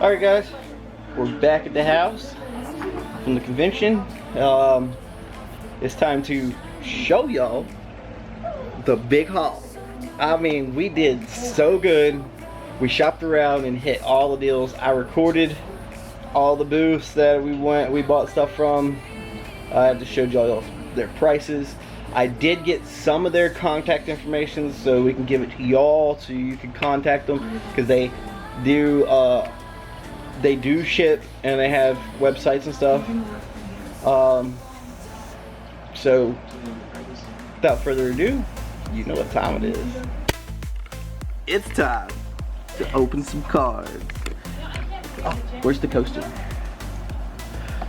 Alright guys, we're back at the house from the convention. It's time to show y'all the big haul. I mean, we did so good. We shopped around and hit all the deals. I recorded all the booths that we bought stuff from. I just showed y'all their prices. I did get some of their contact information so we can give it to y'all so you can contact them, because they do ship and they have websites and stuff. So without further ado, you know what time it is. It's time to open some cards. Oh, where's the coaster?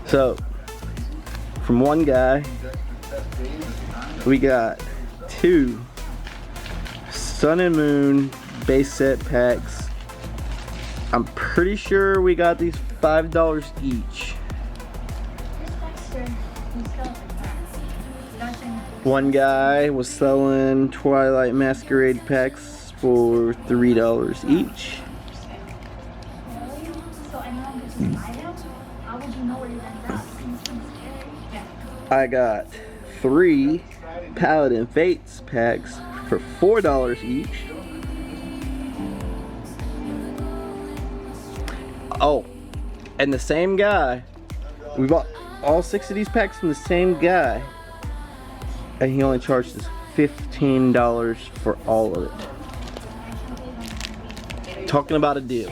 So from one guy, we got 2 Sun and Moon base set packs. I'm pretty sure we got these $5 each. One guy was selling Twilight Masquerade packs for $3 each. I got 3 Paladin Fates packs for $4 each. Oh, and the same guy, we bought all 6 of these packs from the same guy, and he only charged us $15 for all of it. Talking about a deal.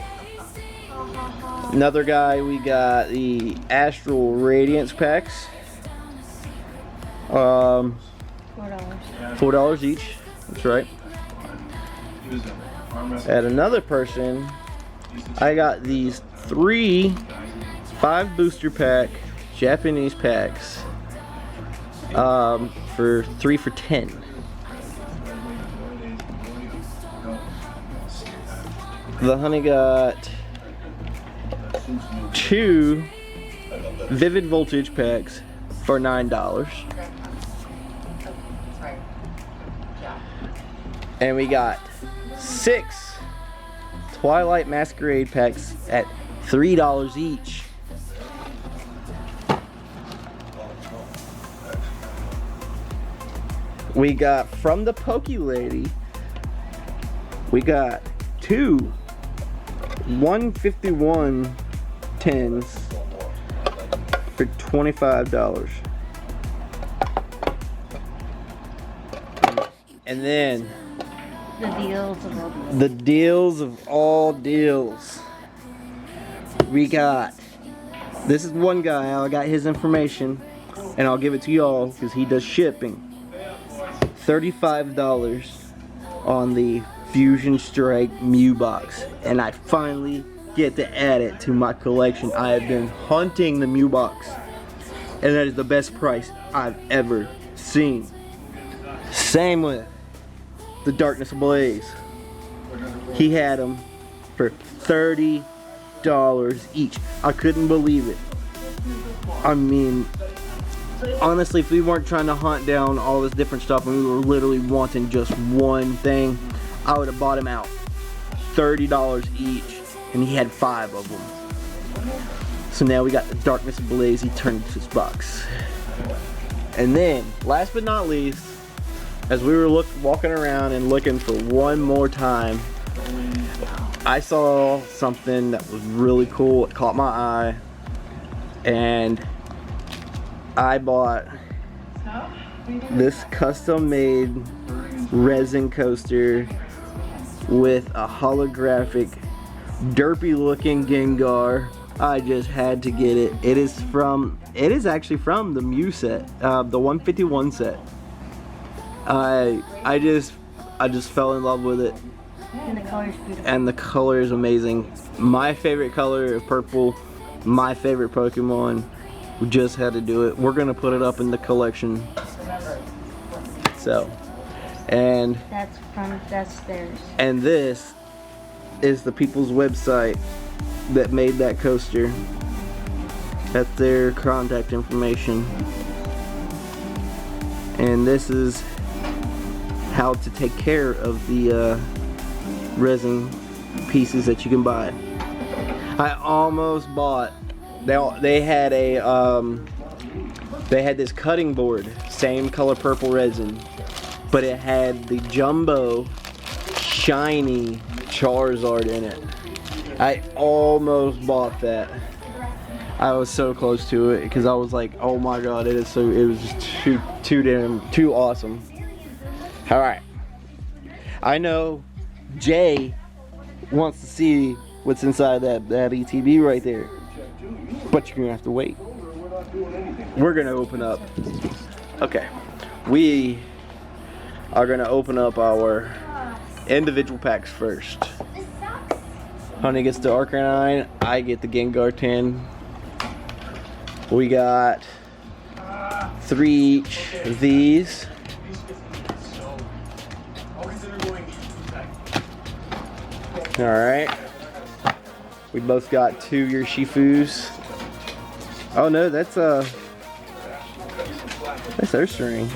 Another guy, we got the Astral Radiance packs. $4 each. That's right. At another person, I got these 3 5 booster pack Japanese packs for 3 for $10. The honey got 2 Vivid Voltage packs for $9. And we got 6 Twilight Masquerade packs at $3 each. We got from the Poke Lady, we got 2 151 tins for $25. And then the deals of all deals. We got, this is one guy, I got his information and I'll give it to y'all because he does shipping. $35 on the Fusion Strike Mew box, and I finally get to add it to my collection. I have been hunting the Mew box, and that is the best price I've ever seen. Same with the Darkness Ablaze. He had them for $30 each. I couldn't believe it. I mean, honestly, if we weren't trying to hunt down all this different stuff and we were literally wanting just one thing, I would have bought him out. $30 each, and he had 5 of them. So now we got the Darkness Ablaze Eternity's box. And then, last but not least, as we were walking around and looking for one more time, I saw something that was really cool. It caught my eye, and I bought this custom made resin coaster with a holographic derpy looking Gengar. I just had to get it. It is actually from the Mew set, the 151 set. I just fell in love with it. And the color is beautiful. And the color is amazing. My favorite color is purple. My favorite Pokemon. We just had to do it. We're gonna put it up in the collection. So, and that's theirs. And this is the people's website that made that coaster. That's their contact information. And this is how to take care of the resin pieces that you can buy. I almost bought. They had a they had this cutting board, same color purple resin, but it had the jumbo shiny Charizard in it. I almost bought that. I was so close to it because I was like, oh my god, it was just too awesome. All right, I know Jay wants to see what's inside that ETB right there, but you're gonna have to wait. We're gonna open up. Okay, we are gonna open up our individual packs first. Honey gets the Arcanine, I get the Gengar 10. We got 3 each of these. Alright. We both got 2 Urshifus. Oh no, that's Ursaring.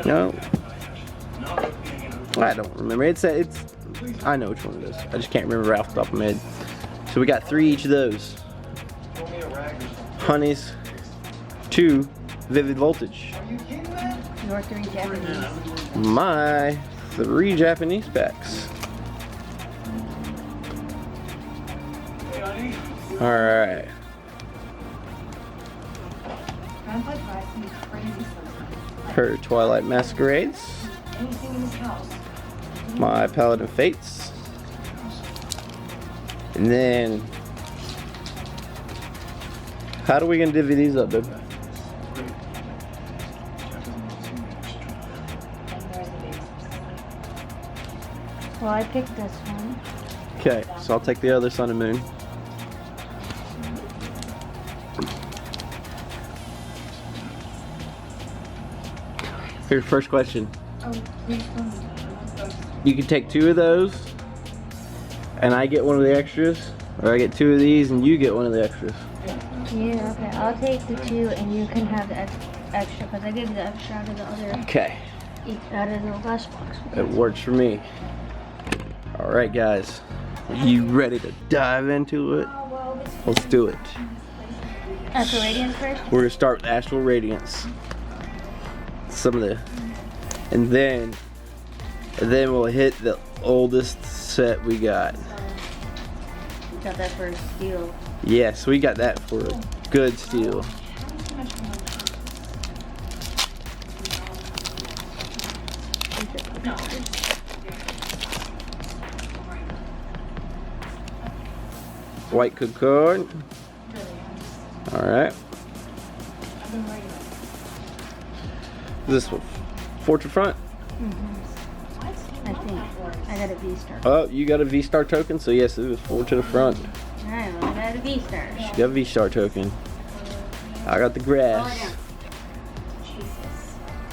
No. I don't remember. It's I know which one it is. I just can't remember off the top of my head. So we got 3 each of those. Honey's 2 Vivid Voltage. Your 3 Japanese. My 3 Japanese packs. Alright. Her Twilight Masquerades. My Paladin Fates. And then, how are we gonna divvy these up, dude? Well, I picked this one. Okay, so I'll take the other Sun and Moon. Here's the first question. Oh, which one? You can take 2 of those, and I get one of the extras, or I get 2 of these and you get one of the extras. Yeah, okay. I'll take the 2 and you can have the extra because I gave you the extra out of the other. Okay. Out of the last box. It works for me. Alright guys, are you ready to dive into it? Let's do it. Astral Radiance first? We're gonna start with Astral Radiance. Some of the, and then we'll hit the oldest set we got. Got that for a steal. Yes, we got that for a good steal. White Cocoon. Alright. This one. Fortune Front. I think. I got a V-Star. Oh, you got a V-Star token? So yes, it was 4 to the front. I got a V-Star. You got a V-Star token. I got the grass.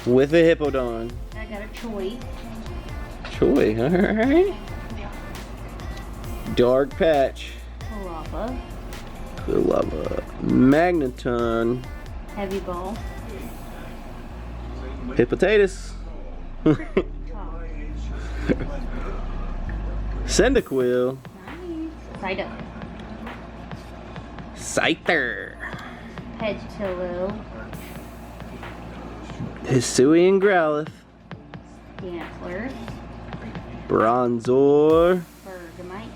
With a Hippodon. I got a Choi. Choi, alright. Dark Patch. Lava. Lava. Magneton. Heavy Ball. Hippotatus. Cyndaquil. Psyduck. Scyther. Hedgehog. Hisuian Growlithe. Gantler. Bronzor. Bergamite.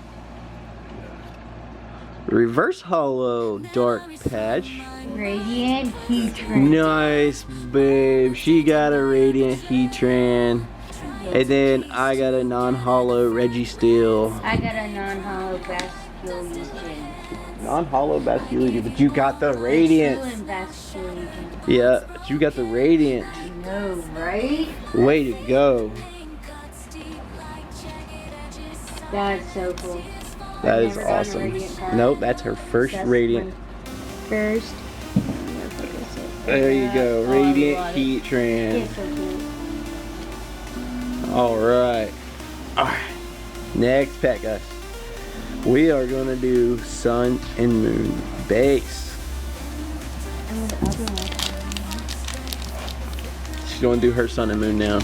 Reverse Hollow Dark Patch. Radiant Heatran. Nice, babe. She got a Radiant Heatran. And then I got a non-hollow Registeel. I got a non-hollow Basculegion. Non-hollow Basculegion, but you got the Radiant. Basculegion. Yeah, but you got the Radiant. I know, right? Way to go. That's so cool. That I've is never gotten a awesome. Radiant card. Nope, that's her first That's Radiant. my First. There you go, Oh, I Radiant love it. Heatran. It's so cool. Alright. Alright. Next pack, guys. We are gonna do Sun and Moon base. And the other one. She's gonna do her Sun and Moon now.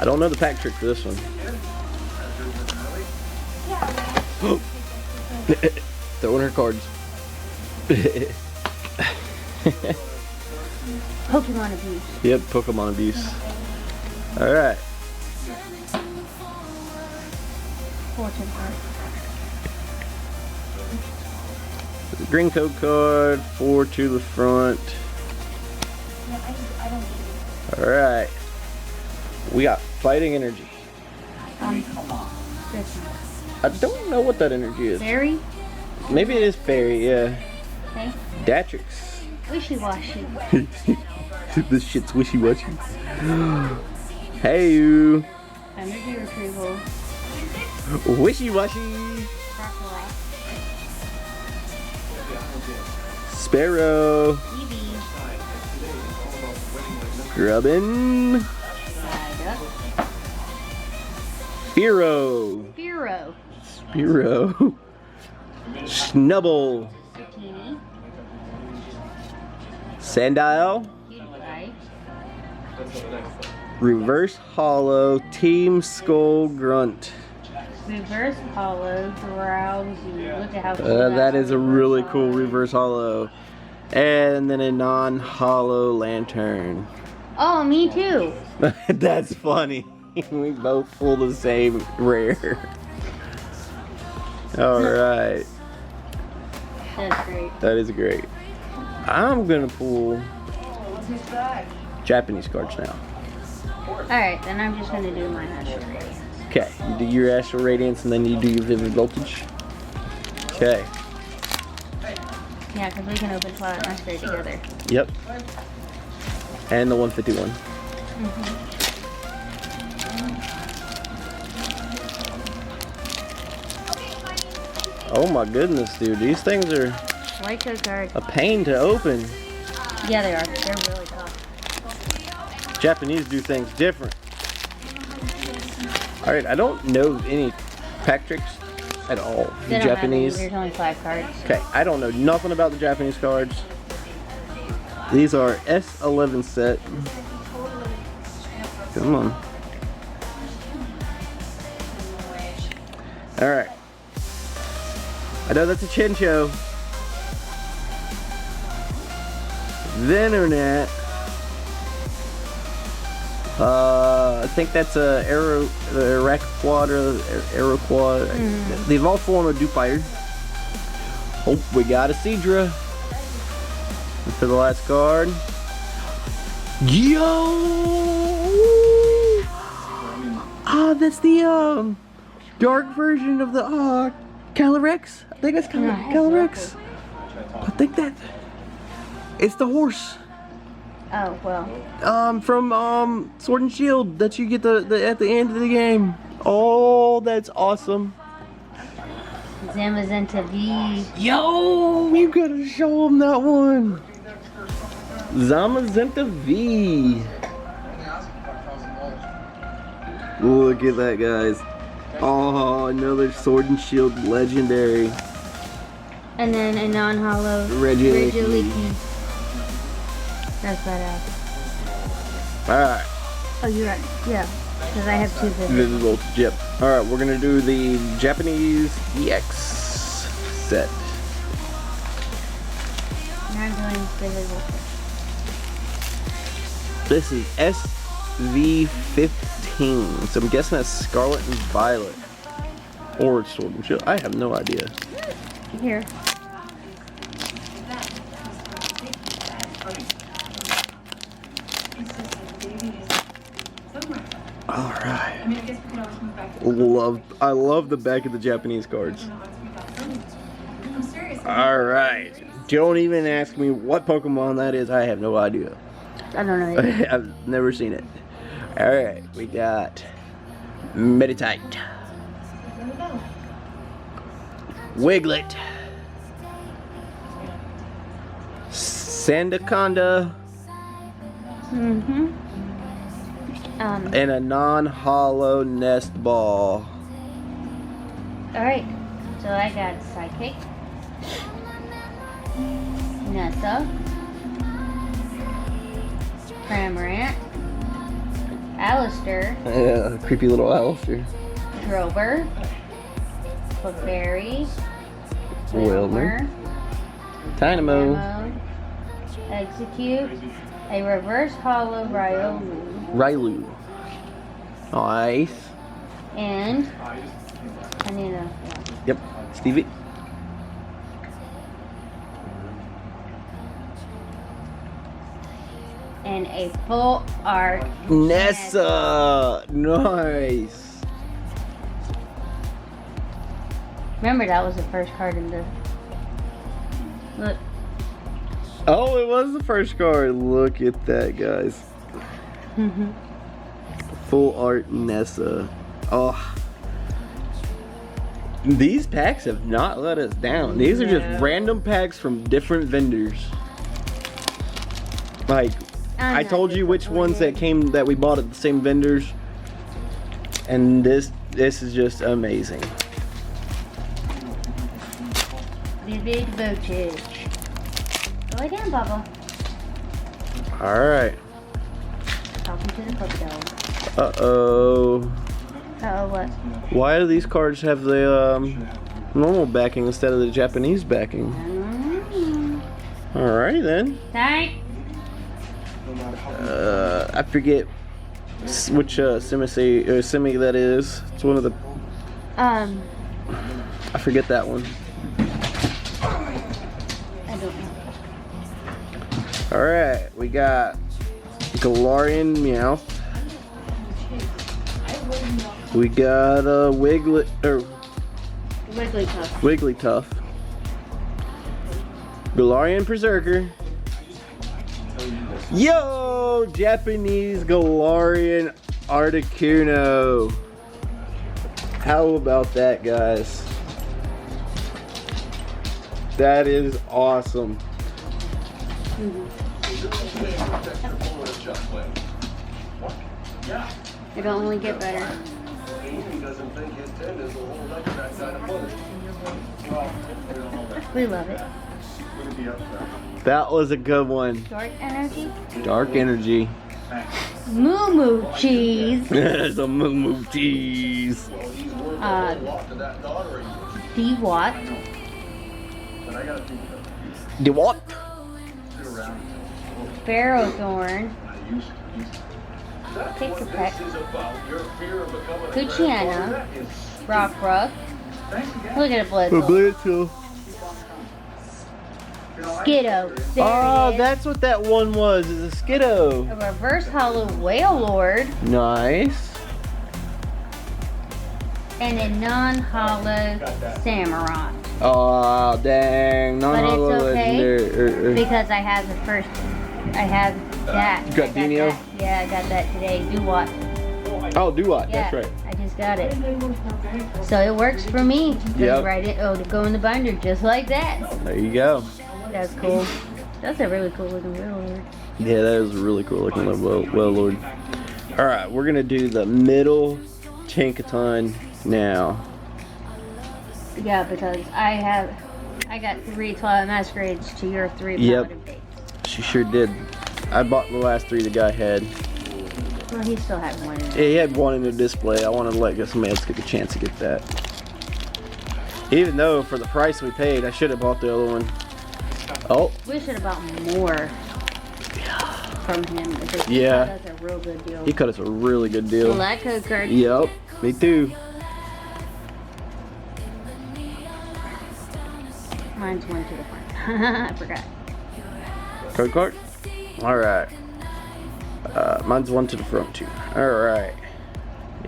I don't know the pack trick for this one. Throwing her cards. Pokemon abuse. Yep, Pokemon abuse. Alright. Fortune card. Green code card, 4 to the front. Alright. We got fighting energy. This one. I don't know what that energy is. Fairy? Maybe it is fairy, yeah. Okay. Datrix. Wishy-washy. This shit's wishy-washy. Hey you. Energy retrieval. Wishy-washy. Crocodile. Sparrow. Eevee. Grubbin. Psyduck. Spearow. Spearow. Spearow. Snubble. Satini. Sandile. Pewdiepie. Reverse Hollow. Team Skull Grunt. Reverse hollow. Drowsy. Look at how cool That is a really cool hollow. reverse hollow. And then a non-hollow lantern. Oh, me too. That's funny. We both pull the same rare. Alright. That's great. That is great. I'm gonna pull Japanese cards now. Alright, then I'm just gonna do my Astral Radiance. Okay, you do your Astral Radiance and then you do your Vivid Voltage. Okay. Yeah, because we can open Twilight Mastery together. Yep. And the 151. Oh my goodness, dude. These things are White code card. a pain to open. Yeah, they are. They're really tough. Japanese do things different. Alright, I don't know any pack tricks at all. They don't Japanese. have any. There's only 5 cards. Okay, I don't know nothing about the Japanese cards. These are S11 set. Come on. Alright. I know that's a Chincho. Venonat. I think that's a Araquad or Araquad. They evolve form of Dewpider. Oh, we got a Seadra. And for the last card. Yo! Ah, that's the dark version of the Calyrex. I think that's Calyrex. I think that it's the horse. Oh, well. From Sword and Shield that you get the at the end of the game. Oh, that's awesome. Zamazenta V. Yo, you gotta show him that one. Zamazenta V. Look at that, guys. Oh, another Sword and Shield legendary. And then a non-hollow Regieleki. That's badass. Alright. Oh, you're right. Yeah. Because I have 2 visits. Vivid Voltage, yep. Alright, we're gonna do the Japanese EX set. And I'm doing Vivid Voltage. This is SV15. So I'm guessing that's Scarlet and Violet. Or it's Sword and Shield. I have no idea. Here. Alright. I love the back of the Japanese cards. Alright. Don't even ask me what Pokemon that is. I have no idea. I don't know either. I've never seen it. Alright, we got Meditite, Wiglet, Sandaconda, and a non-hollow nest ball. Alright. So I got Psychic. Nessa. Cramorant. Alistair, Yeah, creepy little Alistair. Drover, Clefairy, Wilmer. Dynamo. Execute, a reverse hollow Railu. Nice. and I need a Yep. Stevie. and a full art Nessa. Nice. Remember that was the first card in the look. Oh, it was the first card. Look at that, guys. Full art Nessa. Oh. These packs have not let us down. These are just random packs from different vendors. Like, I told you which ones that came that we bought at the same vendors. And this is just amazing. Vivid voltage. Go lay down, Bubba. Alright. Talking to the puppy dog. Uh-oh. Uh-oh, what? Why do these cards have the normal backing instead of the Japanese backing? Alrighty then. Thank. I forget which semi that is. It's one of the. I forget that one. I don't know. Alright, we got Galarian Meowth. We got Wigglytuff. Galarian Berserker. Yo! Japanese Galarian Articuno. How about that, guys? That is awesome. It'll only get better. We love it. That was a good one. Dark energy. Dark energy. Moo moo cheese. There's a moo cheese. D-Watt. The what? Ferrothorn. Pick-a-peck. Cuciana. Rockruff. Look at it, Blitzle. Skiddo. There Oh, it is. that's what that one was. It's a Skiddo. A reverse hollow whale lord. Nice. And a non-hollow samurai. Oh, dang. But it's okay Legendary. because I have the first. I have that. You got I Dino? that. Yeah, I got that today. Do what? Oh, Duat. Yeah, That's right. I just got it. So it works for me. Yep. Right in, to go in the binder just like that. There you go. That's cool. That's a really cool looking whale lord. Yeah, that is a really cool looking well Lord. Alright, we're going to do the middle Tinkaton now. Yeah, because I got 3 Twilight Masquerades to your 3 Yep. Paladin Fates. She sure did. I bought the last 3 the guy had. Well, he still had one in Yeah, it. he had one in the display. I wanted to let somebody else get the chance to get that. Even though for the price we paid, I should have bought the other one. Oh. We should have bought more from him. Because Yeah. That's a real good deal. He cut us a really good deal. Black code card. Yep, me too. Mine's one to the front. I forgot. Code card? Alright. Mine's one to the front too. Alright.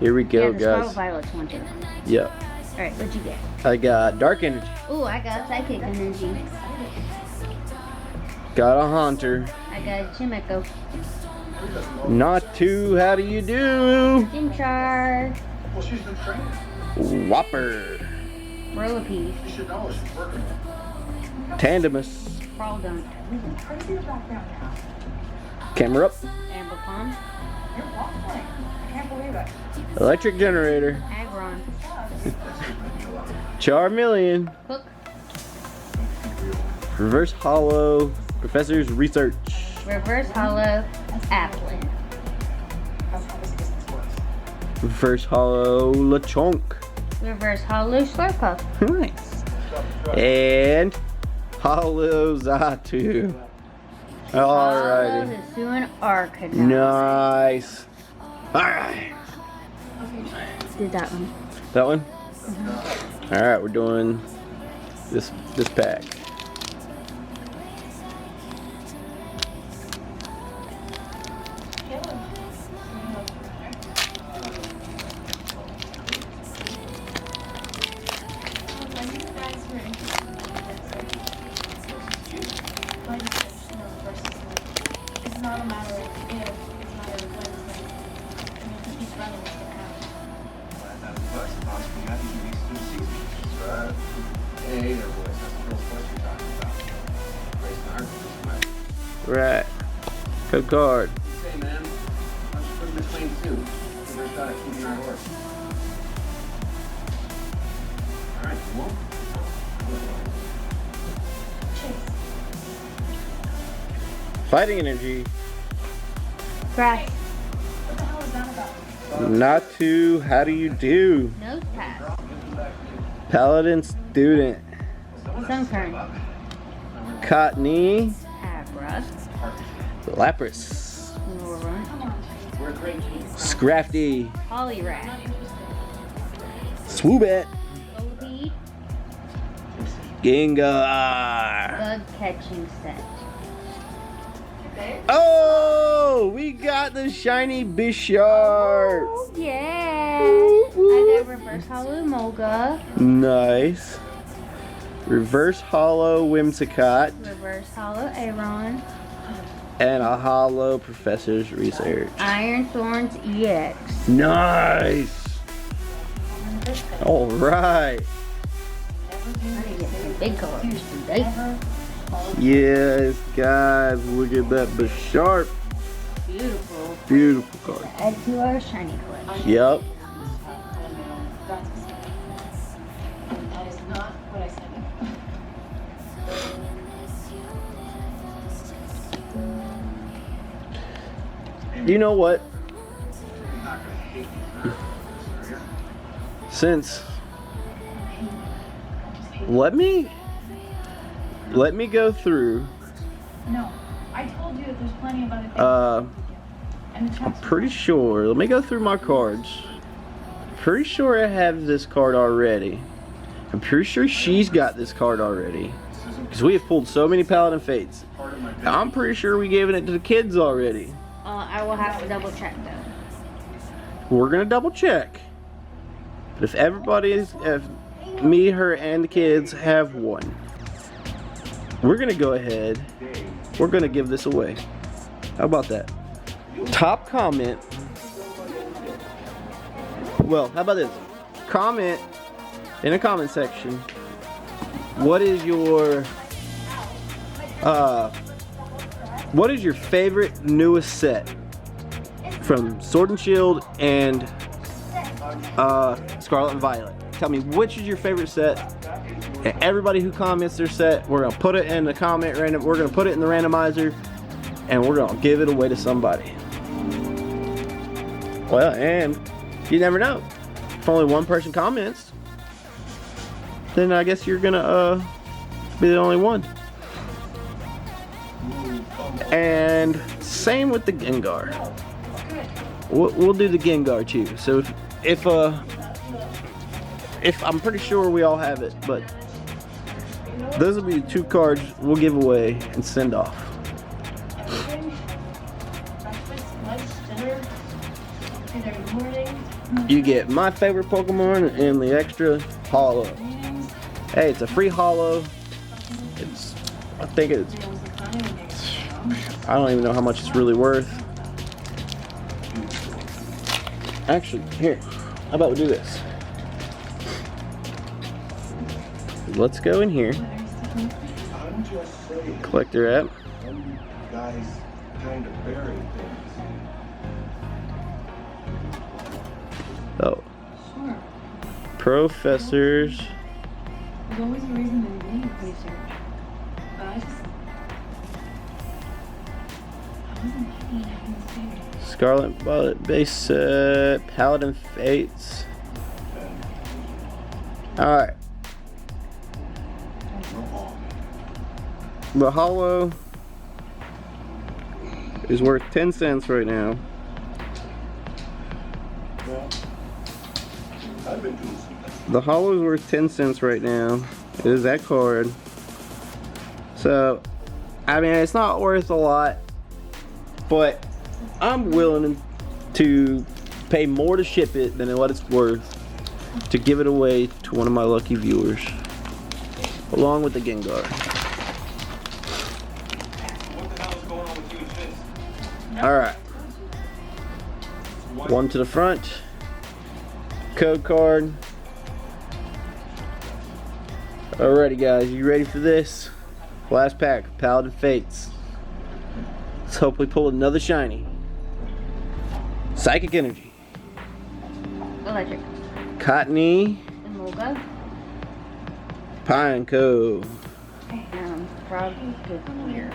Here we go, Yeah, the Scarlet guys. Violet's one to the front. Yep. Alright, what'd you get? I got Dark Energy. Ooh, I got Psychic Energy. Got a Haunter. I got Chimico. Not too, how do you do? Chimchar. Whopper. Rollipede. Tandemus. Crawldunk. Camera up. Ambipom. Electric Generator. Aggron. Charmeleon. Hook. Reverse Hollow. Professor's Research. Reverse Hollow. Applin. Reverse hollow Lechonk. Reverse hollow Slurpuff. Nice. And hollow Zatu. Alrighty. Hollow Hisuian Arcanine. Nice. Alright. Did that one. That one? Alright, we're doing this pack. It's not a matter of if, it's a matter of when. And if he's running, it's gonna happen. Right. Code card. Hey man, why don't you put him between two? We've got to keep our horse. Alright, you won't? Fighting energy. Grass. What the hell is that about? Natu, how do you do? Nose pass. Paladin student. Sunkern. Cottony. Abra. Lapras. Norrun. Scrafty. Poliwrath. Swoobet. Volbeat. Gengar. Bug catching set. Oh, we got the shiny Bisharp. Oh, yeah. I got reverse hollow Molga. Nice. Reverse hollow Whimsicott. Reverse hollow Aron. And a hollow Professor's Research. Iron Thorns EX. Nice. All right. I need to get some big colors today. Yes, guys, look at that Bisharp. Beautiful. Beautiful card. Add to our shiny collection. Yep. That is not what I said. You know what? Since let me go through. No, I told you that there's plenty of other things. And the I'm pretty sure. Let me go through my cards. Pretty sure I have this card already. I'm pretty sure she's got this card already. Because we have pulled so many Paladin Fates. I'm pretty sure we gave it to the kids already. I will have to double check though. We're gonna double check. But if if me, her, and the kids have one, we're gonna go ahead. We're gonna give this away. How about that? Top comment. Well, how about this? Comment in the comment section. What is your favorite newest set from Sword and Shield and Scarlet and Violet? Tell me which is your favorite set. And everybody who comments their set, we're gonna put it in the comment random. We're gonna put it in the randomizer, and we're gonna give it away to somebody. Well, and you never know. If only one person comments, then I guess you're gonna be the only one. And same with the Gengar. We'll do the Gengar too. So if I'm pretty sure we all have it, but those will be the two cards we'll give away and send off. You get my favorite Pokemon and the extra holo. Hey, it's a free holo. I don't even know how much it's really worth. Actually, here, how about we do this? Let's go in here. Collector app. Guys kind of bury things. Oh. Sure. Professors. There's always a reason to do research. But I wasn't paying anything serious. Scarlet Violet base set. Paladin Fates. Alright. The holo is worth 10 cents right now. Well, I've been doing some. The holo is worth 10 cents right now. It is that card. So, I mean, it's not worth a lot, but I'm willing to pay more to ship it than what it's worth to give it away to one of my lucky viewers, along with the Gengar. What the hell is going on with you and Vince? Alright. One to the front. Code card. Alrighty guys, you ready for this? Last pack, Paladin Fates. Let's hope we pull another shiny. Psychic Energy. Electric. Cottony. Emolga. Pineco. Frog. Clear.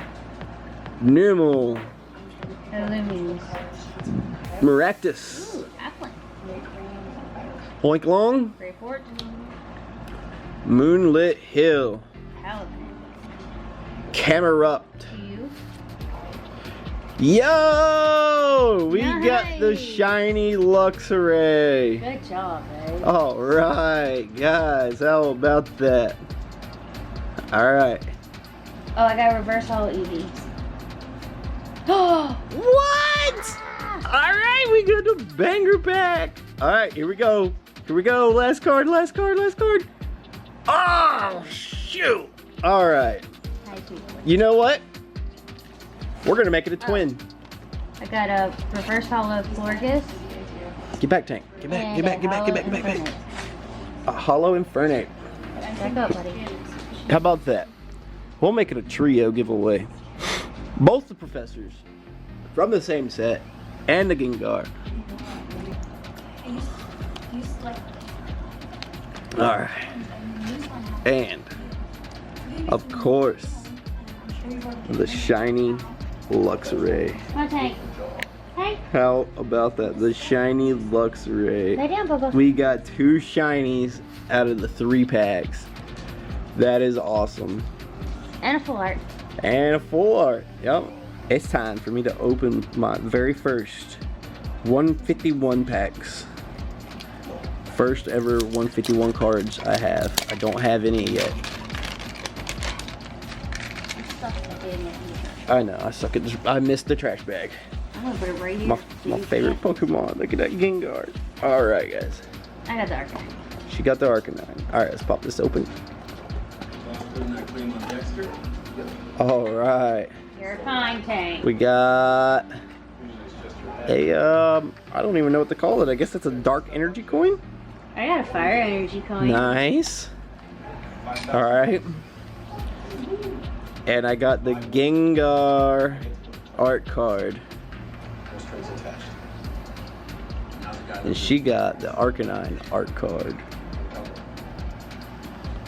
Normal. Illuminous. Maractus. Ooh, Applin. Oink Long. Greyport. Moonlit Hill. Paladin. Camerupt. You. Yo! We got the Nice. shiny Luxray. Good job, babe. Alright, guys, how about that? Alright. Oh, I got a reverse holo Eevee. Oh! What? Alright, we got the banger pack. Alright, here we go. Here we go. Last card, last card, last card. Oh, shoot. Alright. You know what? We're gonna make it a twin. I got a reverse holo Florges. Get back, Tank. Get back, get back, get back, get back, get back, get back. A Holo Infernape. Back up, buddy. How about that? We'll make it a trio giveaway. Both the professors from the same set and the Gengar. Alright. And of course the shiny Luxray. Come on, Tank. Tank. How about that? The shiny Luxray. Lay down, Bubba. We got 2 shinies out of the 3 packs. That is awesome. And a full art. And a full art. Yep. It's time for me to open my very first 151 packs. First ever 151 cards I have. I don't have any yet. I know, I suck at this. I missed the trash bag. I'm gonna put it right here. My favorite Pokemon. Look at that Gengar. Alright, guys. I got the Arcanine. She got the Arcanine. Alright, let's pop this open. Putting that cream on Dexter. Alright. You're fine, Tank. We got a, I don't even know what to call it. I guess it's a dark energy coin? I got a fire energy coin. Nice. Alright. And I got the Gengar art card. And she got the Arcanine art card.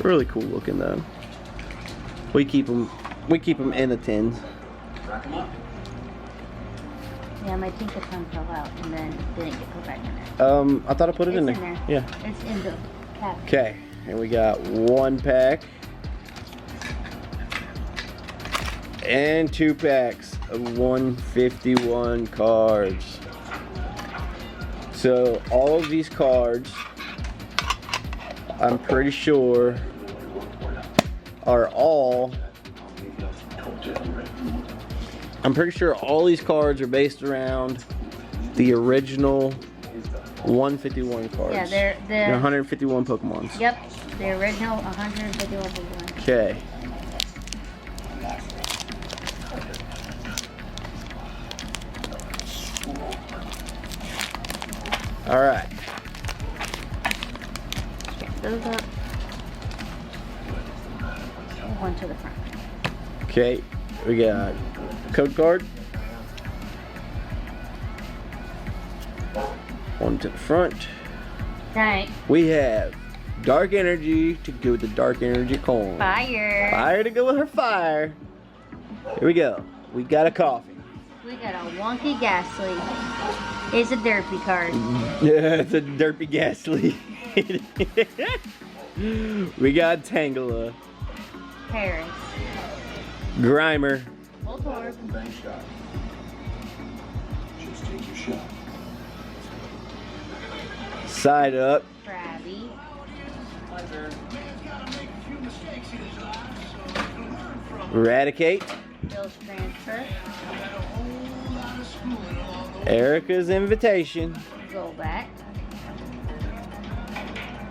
Really cool looking though. We keep them in the tins. Yeah, my Tinkaton fell out and then didn't get put back in there. I thought I put it in It's there. in there. Yeah. It's in the cap. Okay, and we got 1 pack and 2 packs of 151 cards. So all of these cards, I'm pretty sure, are all. I'm pretty sure all these cards are based around the original 151 cards. Yeah, they're The 151 Pokemons. Yep, the original 151 Pokemon. Okay. All right. Those up. One to the front. Okay. We got code card. One to the front. Right. We have dark energy to go with the dark energy coin. Fire. Fire to go with her fire. Here we go. We got a coffee. We got a wonky Ghastly. It's a derpy card. Yeah, it's a derpy Ghastly. We got Tangela, Paris. Grimer, Voltorb. Bank shot. Just take your shot. Side Up, Krabby. Eradicate, Bill's Transfer. Erica's Invitation, Golbat.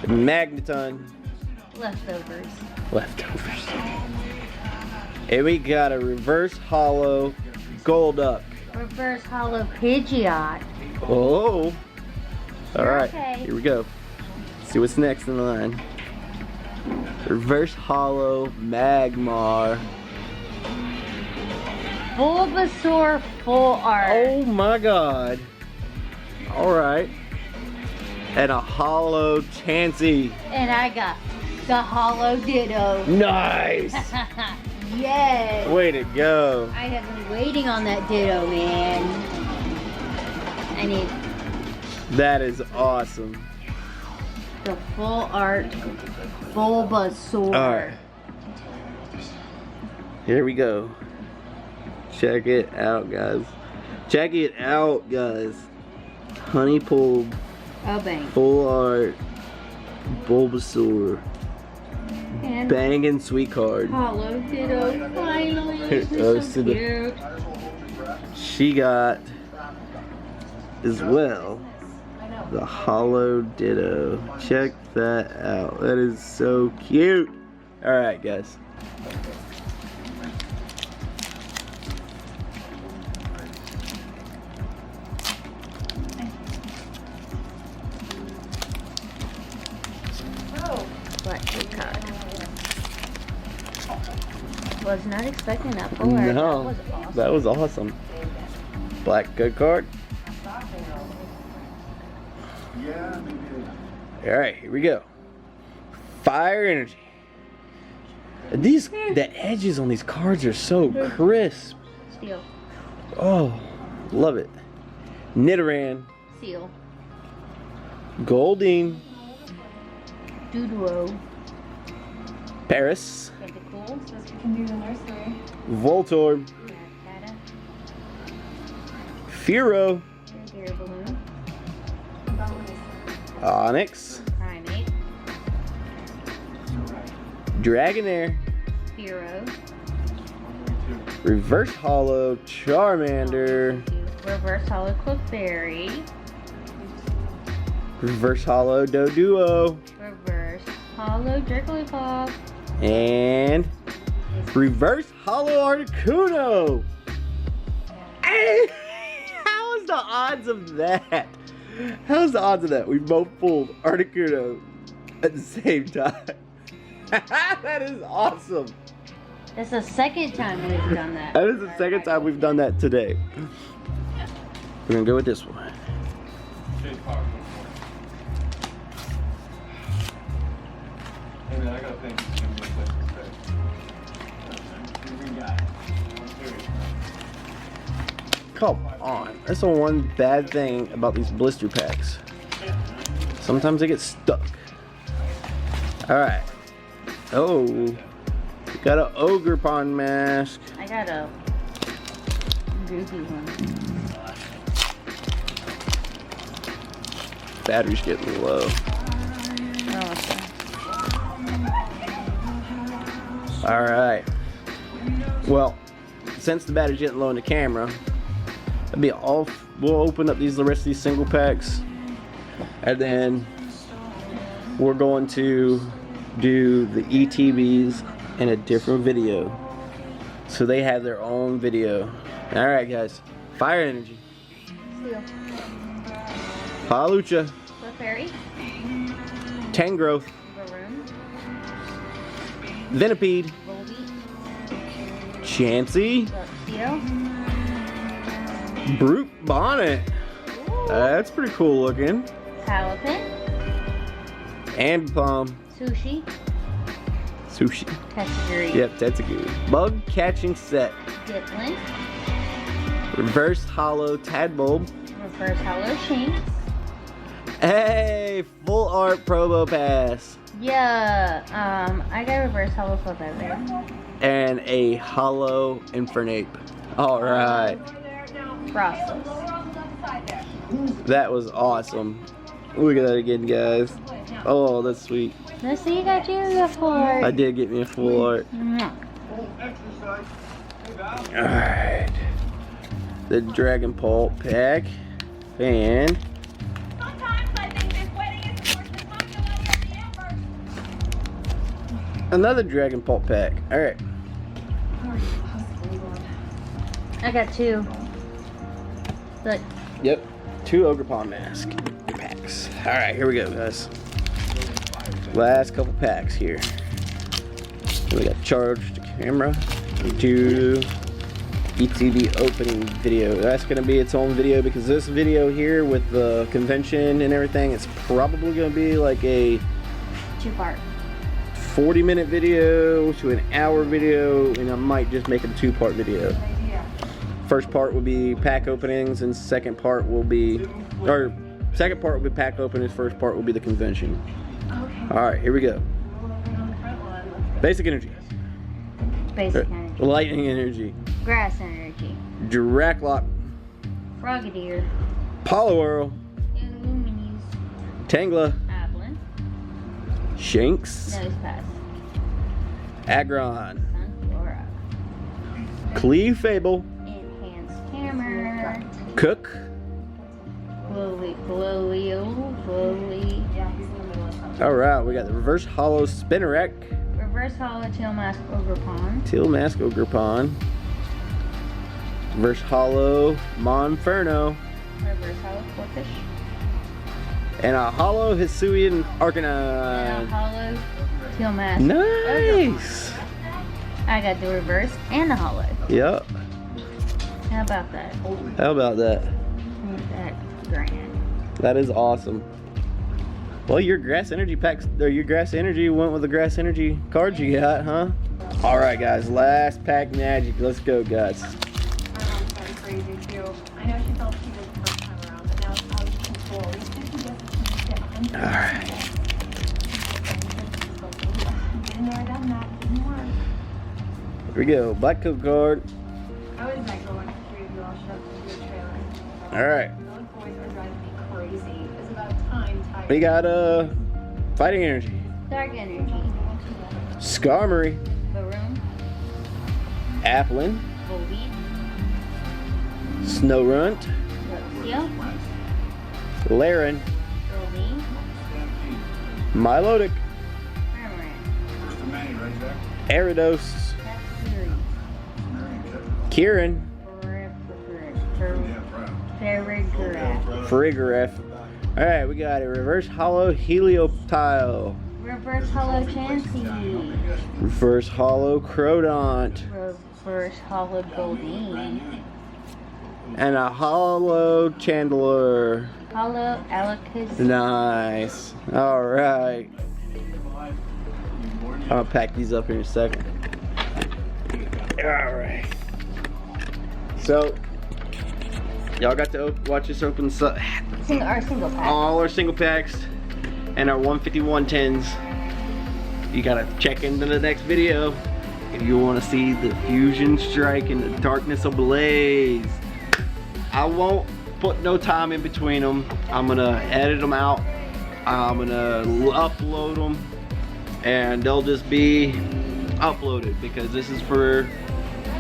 Magneton, Leftovers. Leftovers. And we got a reverse hollow Golduck. Reverse Hollow Pidgeot. Oh. Alright, Okay. here we go. See what's next in the line. Reverse hollow Magmar. Bulbasaur Full Art. Oh my god. Alright. And a hollow Chansey. And I got the Hollow Ditto. Nice! Yes. Way to go. I have been waiting on that Ditto, man. I need That is awesome. the Full Art Bulbasaur. Alright. Here we go. Check it out, guys. Check it out, guys. Honey Pulled Oh, bang. Full Art Bulbasaur. And Bangin' sweet card. Hollow Ditto, finally. This goes is so to the- cute. She got as well the hollow Ditto. Check that out. That is so cute. Alright, guys. Black Kid card. Was not expecting that full art. No, That was awesome. that was awesome. Black good card. Yeah, maybe. Alright, here we go. Fire Energy. These, the edges on these cards are so crisp. Steel. Oh, love it. Nidoran, Seal. Goldeen, Doodoo. Paris, Tentacool. Voltorb, Rattata. Fearow, Air Balloon. Onyx, Primate. Dragonair, Hero. Reverse Hollow Charmander, Reverse Hollow Clefairy. Reverse Hollow Doduo, Reverse Hollow Jigglypuff. and Reverse Hollow Articuno. Hey, how's the odds of that? How's the odds of that? We both pulled Articuno at the same time. That is awesome. That's the second time we've done that. That is the second time we've done that today. We're gonna go with this one. Hey man, I gotta think. It's gonna be a place to stay. Come on. That's the one bad thing about these blister packs. Sometimes they get stuck. Alright. Oh. We got an Ogre Pond mask. I got a goofy one. Battery's getting low. Oh, Alright. Well, since the battery's getting low in the camera, that'll be all. We'll open up the rest of these single packs, and then we're going to do the ETBs in a different video, so they have their own video. Alright guys, Fire Energy, Steel. Palucha, Clefairy. Tangrowth, Varoon. Venipede, Volbeat. Chansey, Steel. Brute Bonnet. That's pretty cool looking. Palapin. And Plum, Sushi. Sushi. Testagiri. Yep, that's a good bug catching set. Diplin. Reverse hollow Tadbulb. Reverse hollow Shanks. Hey, full art promo pass. Yeah, I got reverse hollow flip over. And a hollow Infernape. Alright. Frostless. That was awesome. Look at that again, guys. Oh, that's sweet. Let's see, you got you a full art. I did get me a full art. Alright. The Dragon Pulp pack. And another Dragon Pulp pack. Alright. I got 2. Look. Yep. 2 Ogre Pawn Mask packs. Alright, here we go, guys. Last couple packs here. We got charged camera. Do ETB opening video. That's gonna be its own video because this video here with the convention and everything, it's probably gonna be like a 2-part. 40-minute video to an hour video, and I might just make it a 2-part video. First part will be pack openings, and second part will be pack openings. First part will be the convention. All right, here we go. Basic energy. Basic energy. Lightning energy. Grass energy. Draclock. Frogadier. Poliwhirl. Illuminis. Tangela. Ablin. Shanks. Nosepass. Aggron. Sunflora. Clefable. Enhanced Hammer. Cook. Glowy. All right, we got the reverse hollow Spinnerack. Reverse hollow Teal Mask Ogre Pawn. Teal Mask Ogre Pawn. Reverse hollow Monferno. Reverse hollow Corphish. And a hollow Hisuian And a Arcanine. hollow Teal Mask Ogre Nice. Pawn. I got the reverse and the hollow. Yep. How about that? How about that? Ain't that grand? That is awesome. Well, your grass energy packs, or your grass energy went with the grass energy cards you got, huh? All right, guys. Last pack magic. Let's go, guys. Crazy too. I know she felt cheated the first time around, but now it's out of control. These 50 guesses get 100. All right. Been there, done that. Didn't work. Here we go. Black Coat card. I was like going to 3 of you all shoved into your trailer. All right. Those boys are driving me crazy. It's about time. We got fighting energy. Dark energy. Skarmory. Baroon. Applin. Volbeat. Snowrunt. Luxio. Laren. Rolene. Milotic. Armorant. Aridos. Tatsuri. Kieran. Farigiraf. Farigiraf. All right, we got a reverse hollow Helioptile. Reverse hollow Chansey. Reverse hollow Crodont. Reverse hollow Goldeen. And a hollow Chandler. Hollow Alicus. Nice. All right. I'll pack these up here in a second. All right. So, y'all got to watch us open Our single pack. all our single packs and our 15110s. You gotta check into the next video if you want to see the Fusion Strike and the Darkness Ablaze. I won't put no time in between them. I'm gonna edit them out. I'm gonna upload them, and they'll just be uploaded because this is for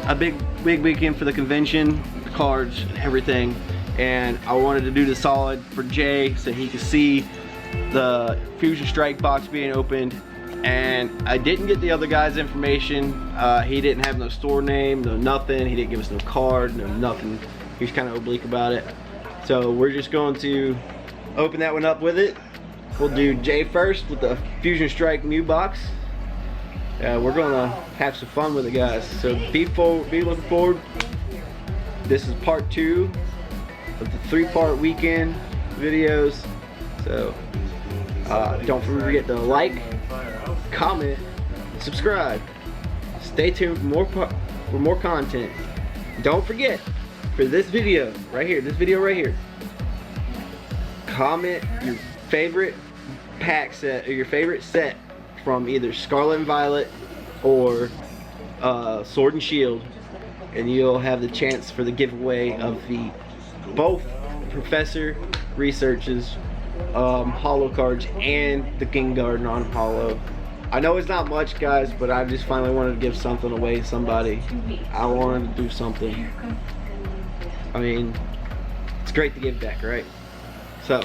a big weekend for the convention, the cards, and everything. And I wanted to do the solid for Jay so he could see the Fusion Strike box being opened. And I didn't get the other guy's information. He didn't have no store name, no nothing. He didn't give us no card, no nothing. He was kind of oblique about it. So we're just going to open that one up with it. We'll do Jay first with the Fusion Strike Mew box. We're gonna have some fun with it, guys. So be looking forward. This is part 2 of the 3-part weekend videos. So don't forget to like, comment, subscribe. Stay tuned for more content. Don't forget, for for this video right here, comment your favorite pack set or your favorite set from either Scarlet and Violet or Sword and Shield, and you'll have the chance for the giveaway of the both Professor Research's holo cards and the Gengar non-holo. I know it's not much, guys, but I just finally wanted to give something away to somebody. I wanted to do something. I mean, it's great to give back, right? So,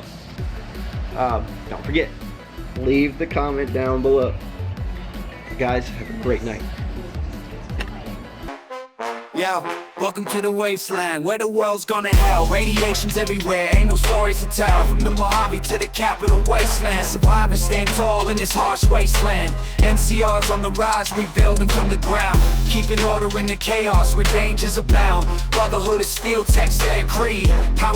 don't forget, leave the comment down below. Guys, have a great night. Yo, welcome to the wasteland, where the world's gone to hell. Radiation's everywhere, ain't no stories to tell. From the Mojave to the capital wasteland, survive and stand tall in this harsh wasteland. NCR's on the rise, rebuilding from the ground, keeping order in the chaos where dangers abound. Brotherhood is steel, text, and creed. Power